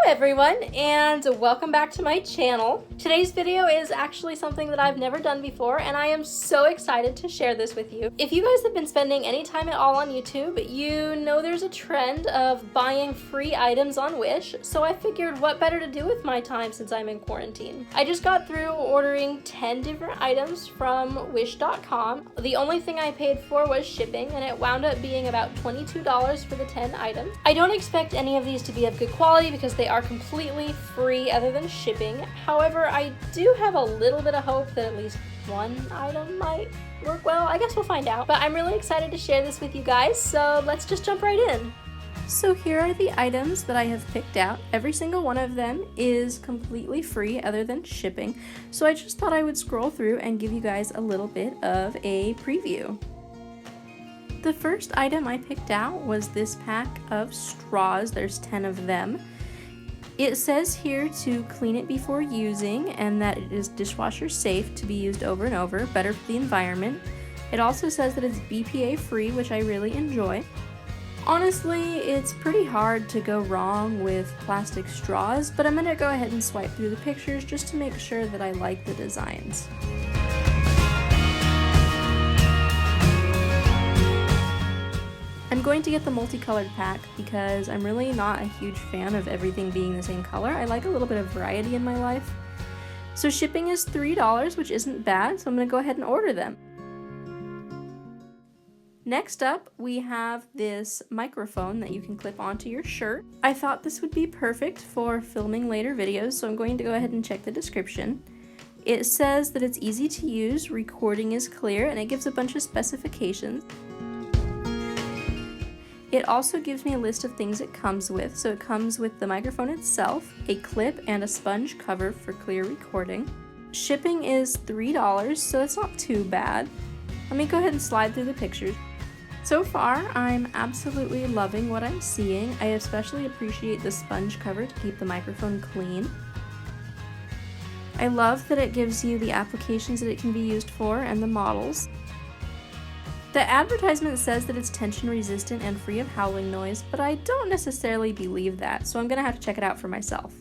everyone, and welcome back to my channel. Today's video is actually something that I've never done before, and I am so excited to share this with you. If you guys have been spending any time at all on YouTube, you know there's a trend of buying free items on Wish, so I figured what better to do with my time since I'm in quarantine. I just got through ordering 10 different items from Wish.com. The only thing I paid for was shipping, and it wound up being about $22 for the 10 items. I don't expect any of these to be of good quality because they are completely free other than shipping. However, I do have a little bit of hope that at least one item might work well. I guess we'll find out. But I'm really excited to share this with you guys, so let's just jump right in. So here are the items that I have picked out. Every single one of them is completely free other than shipping. So I just thought I would scroll through and give you guys a little bit of a preview. The first item I picked out was this pack of straws. There's 10 of them. It says here to clean it before using and that it is dishwasher safe to be used over and over, better for the environment. It also says that it's BPA free, which I really enjoy. Honestly, it's pretty hard to go wrong with plastic straws, but I'm going to go ahead and swipe through the pictures just to make sure that I like the designs. I'm going to get the multicolored pack because I'm really not a huge fan of everything being the same color. I like a little bit of variety in my life. So shipping is $3, which isn't bad, so I'm going to go ahead and order them. Next up, we have this microphone that you can clip onto your shirt. I thought this would be perfect for filming later videos, so I'm going to go ahead and check the description. It says that it's easy to use, recording is clear, and it gives a bunch of specifications. It also gives me a list of things it comes with. So it comes with the microphone itself, a clip, and a sponge cover for clear recording. Shipping is $3, so it's not too bad. Let me go ahead and slide through the pictures. So far, I'm absolutely loving what I'm seeing. I especially appreciate the sponge cover to keep the microphone clean. I love that it gives you the applications that it can be used for and the models. The advertisement says that it's tension resistant and free of howling noise, but I don't necessarily believe that, so I'm gonna have to check it out for myself.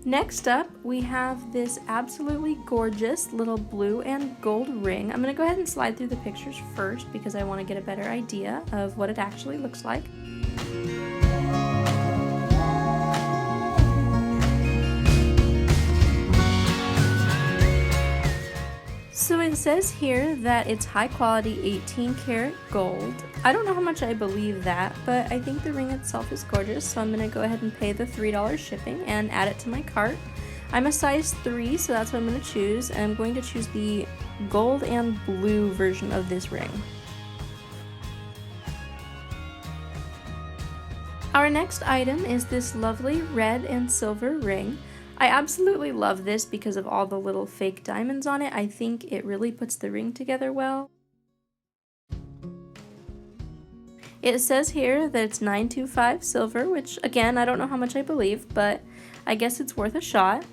Next up, we have this absolutely gorgeous little blue and gold ring. I'm gonna go ahead and slide through the pictures first because I want to get a better idea of what it actually looks like. So it says here that it's high quality 18 karat gold. I don't know how much I believe that, but I think the ring itself is gorgeous, so I'm going to go ahead and pay the $3 shipping and add it to my cart. I'm a size 3, so that's what I'm going to choose, and I'm going to choose the gold and blue version of this ring. Our next item is this lovely red and silver ring. I absolutely love this because of all the little fake diamonds on it. I think it really puts the ring together well. It says here that it's 925 silver, which again, I don't know how much I believe, but I guess it's worth a shot.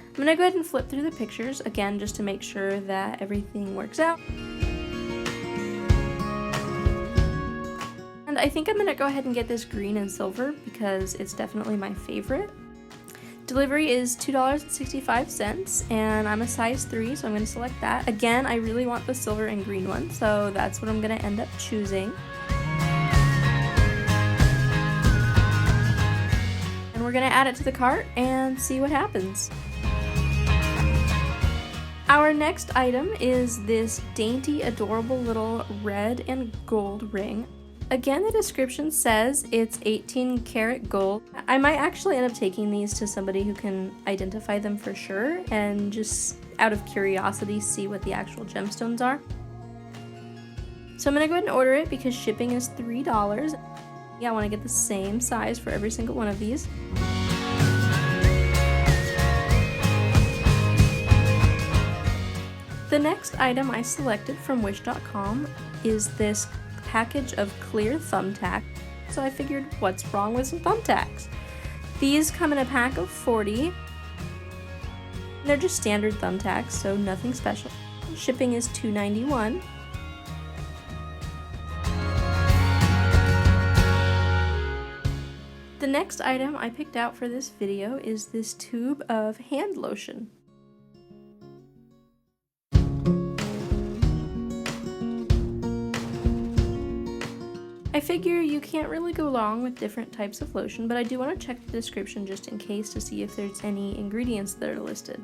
I'm gonna go ahead and flip through the pictures again just to make sure that everything works out. And I think I'm gonna go ahead and get this green and silver because it's definitely my favorite. Delivery is $2.65, and I'm a size 3, so I'm going to select that. Again, I really want the silver and green one, so that's what I'm going to end up choosing. And we're going to add it to the cart and see what happens. Our next item is this dainty, adorable little red and gold ring. Again, the description says it's 18 karat gold. I might actually end up taking these to somebody who can identify them for sure and just out of curiosity see what the actual gemstones are. So I'm gonna go ahead and order it because shipping is $3. Yeah, I wanna get the same size for every single one of these. The next item I selected from Wish.com is this package of clear thumbtack, so I figured what's wrong with some thumbtacks? These come in a pack of 40. They're just standard thumbtacks, so nothing special. Shipping is $2.91. next item I picked out for this video is this tube of hand lotion. I figure you can't really go wrong with different types of lotion, but I do want to check the description just in case to see if there's any ingredients that are listed.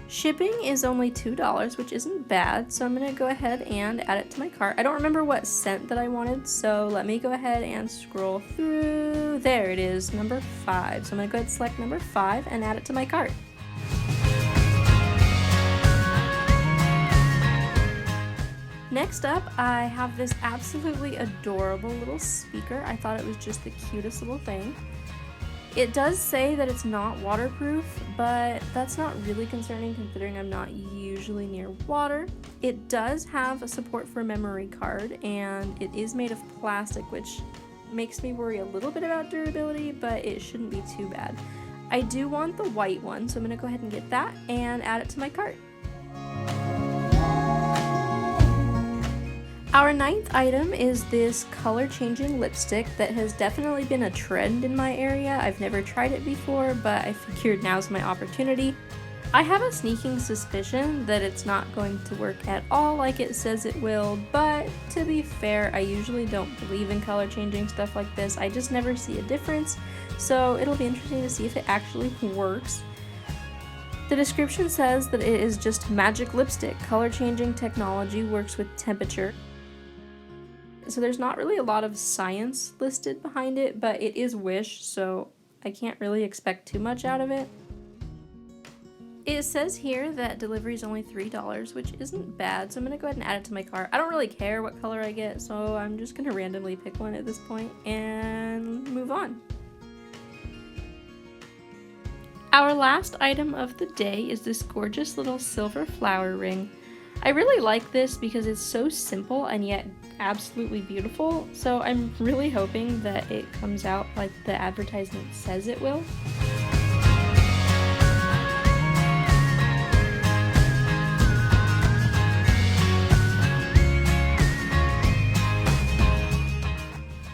Shipping is only $2, which isn't bad, so I'm going to go ahead and add it to my cart. I don't remember what scent that I wanted, so let me go ahead and scroll through. There it is, number 5. So I'm going to go ahead and select number 5 and add it to my cart. Next up, I have this absolutely adorable little speaker. I thought it was just the cutest little thing. It does say that it's not waterproof, but that's not really concerning considering I'm not usually near water. It does have a support for a memory card, and it is made of plastic, which makes me worry a little bit about durability, but it shouldn't be too bad. I do want the white one, so I'm going to go ahead and get that and add it to my cart. Our 9th item is this color-changing lipstick that has definitely been a trend in my area. I've never tried it before, but I figured now's my opportunity. I have a sneaking suspicion that it's not going to work at all like it says it will, but to be fair, I usually don't believe in color-changing stuff like this. I just never see a difference, so it'll be interesting to see if it actually works. The description says that it is just magic lipstick. Color-changing technology works with temperature. So there's not really a lot of science listed behind it, but it is Wish, so I can't really expect too much out of it. It says here that delivery is only $3, which isn't bad, so I'm going to go ahead and add it to my cart. I don't really care what color I get, so I'm just going to randomly pick one at this point and move on. Our last item of the day is this gorgeous little silver flower ring. I really like this because it's so simple and yet absolutely beautiful, so I'm really hoping that it comes out like the advertisement says it will.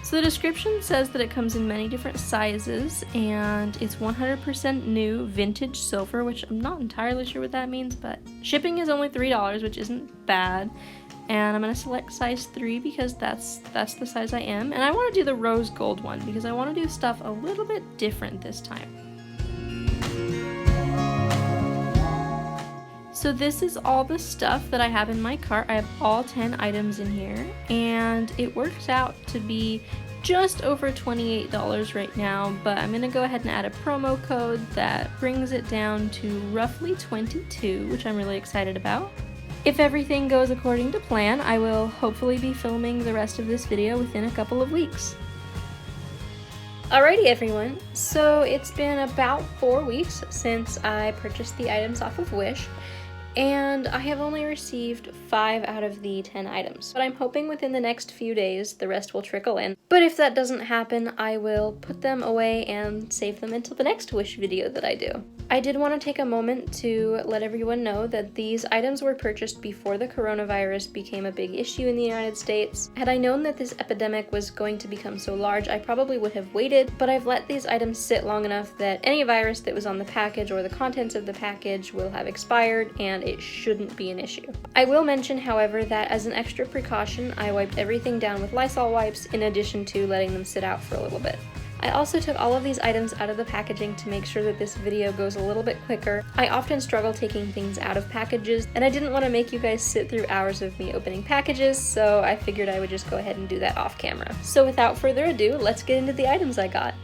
So the description says that it comes in many different sizes, and it's 100% new vintage silver, which I'm not entirely sure what that means, but shipping is only $3, which isn't bad. And I'm going to select size 3 because that's the size I am. And I want to do the rose gold one because I want to do stuff a little bit different this time. So this is all the stuff that I have in my cart. I have all 10 items in here, and it works out to be just over $28 right now, but I'm going to go ahead and add a promo code that brings it down to roughly $22, which I'm really excited about. If everything goes according to plan, I will hopefully be filming the rest of this video within a couple of weeks. Alrighty everyone, so it's been about 4 weeks since I purchased the items off of Wish, and I have only received 5 out of the 10 items. But I'm hoping within the next few days the rest will trickle in. But if that doesn't happen, I will put them away and save them until the next Wish video that I do. I did want to take a moment to let everyone know that these items were purchased before the coronavirus became a big issue in the United States. Had I known that this epidemic was going to become so large, I probably would have waited, but I've let these items sit long enough that any virus that was on the package or the contents of the package will have expired, and it shouldn't be an issue. I will mention, however, that as an extra precaution, I wiped everything down with Lysol wipes in addition to letting them sit out for a little bit. I also took all of these items out of the packaging to make sure that this video goes a little bit quicker. I often struggle taking things out of packages, and I didn't want to make you guys sit through hours of me opening packages, so I figured I would just go ahead and do that off camera. So without further ado, let's get into the items I got.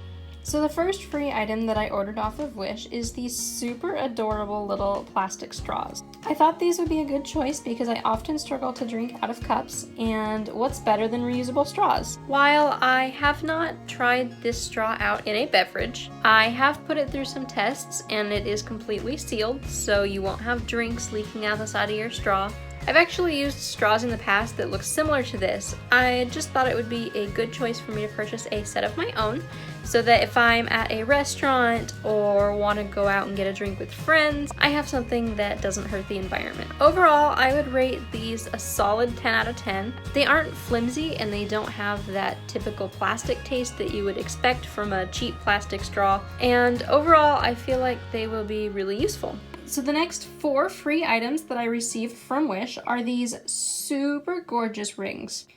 So the first free item that I ordered off of Wish is these super adorable little plastic straws. I thought these would be a good choice because I often struggle to drink out of cups, and what's better than reusable straws? While I have not tried this straw out in a beverage, I have put it through some tests and it is completely sealed, so you won't have drinks leaking out the side of your straw. I've actually used straws in the past that look similar to this. I just thought it would be a good choice for me to purchase a set of my own, so that if I'm at a restaurant or want to go out and get a drink with friends, I have something that doesn't hurt the environment. Overall, I would rate these a solid 10 out of 10. They aren't flimsy and they don't have that typical plastic taste that you would expect from a cheap plastic straw. And overall, I feel like they will be really useful. So the next 4 free items that I received from Wish are these super gorgeous rings.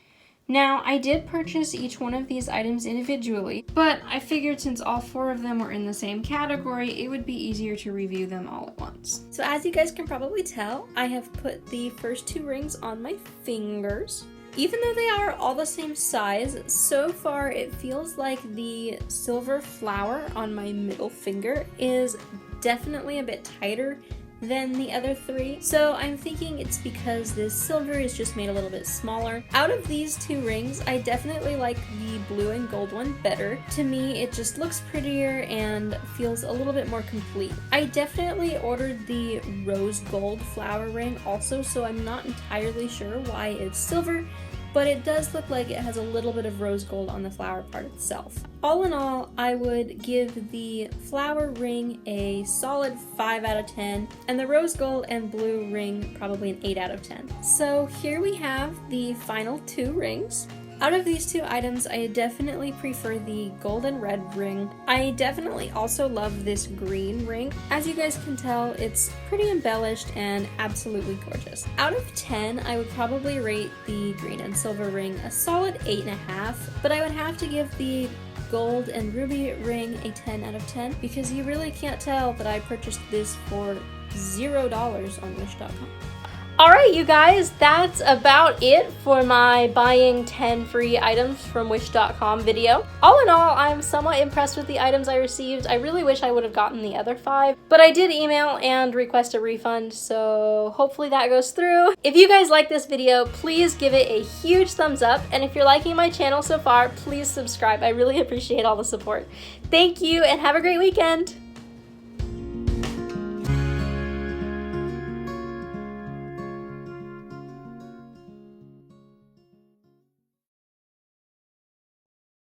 Now, I did purchase each one of these items individually, but I figured since all 4 of them were in the same category, it would be easier to review them all at once. So as you guys can probably tell, I have put the first 2 rings on my fingers. Even though they are all the same size, so far it feels like the silver flower on my middle finger is definitely a bit tighter than the other 3, so I'm thinking it's because this silver is just made a little bit smaller. Out of these 2 rings, I definitely like the blue and gold one better. To me, it just looks prettier and feels a little bit more complete. I definitely ordered the rose gold flower ring also, so I'm not entirely sure why it's silver, but it does look like it has a little bit of rose gold on the flower part itself. All in all, I would give the flower ring a solid 5 out of 10, and the rose gold and blue ring probably an 8 out of 10. So here we have the final 2 rings. Out of these 2 items, I definitely prefer the gold and red ring. I definitely also love this green ring. As you guys can tell, it's pretty embellished and absolutely gorgeous. Out of 10, I would probably rate the green and silver ring a solid 8.5, but I would have to give the gold and ruby ring a 10 out of 10 because you really can't tell that I purchased this for $0 on Wish.com. Alright you guys, that's about it for my buying 10 free items from Wish.com video. All in all, I'm somewhat impressed with the items I received. I really wish I would have gotten the other 5, but I did email and request a refund, so hopefully that goes through. If you guys like this video, please give it a huge thumbs up, and if you're liking my channel so far, please subscribe. I really appreciate all the support. Thank you, and have a great weekend!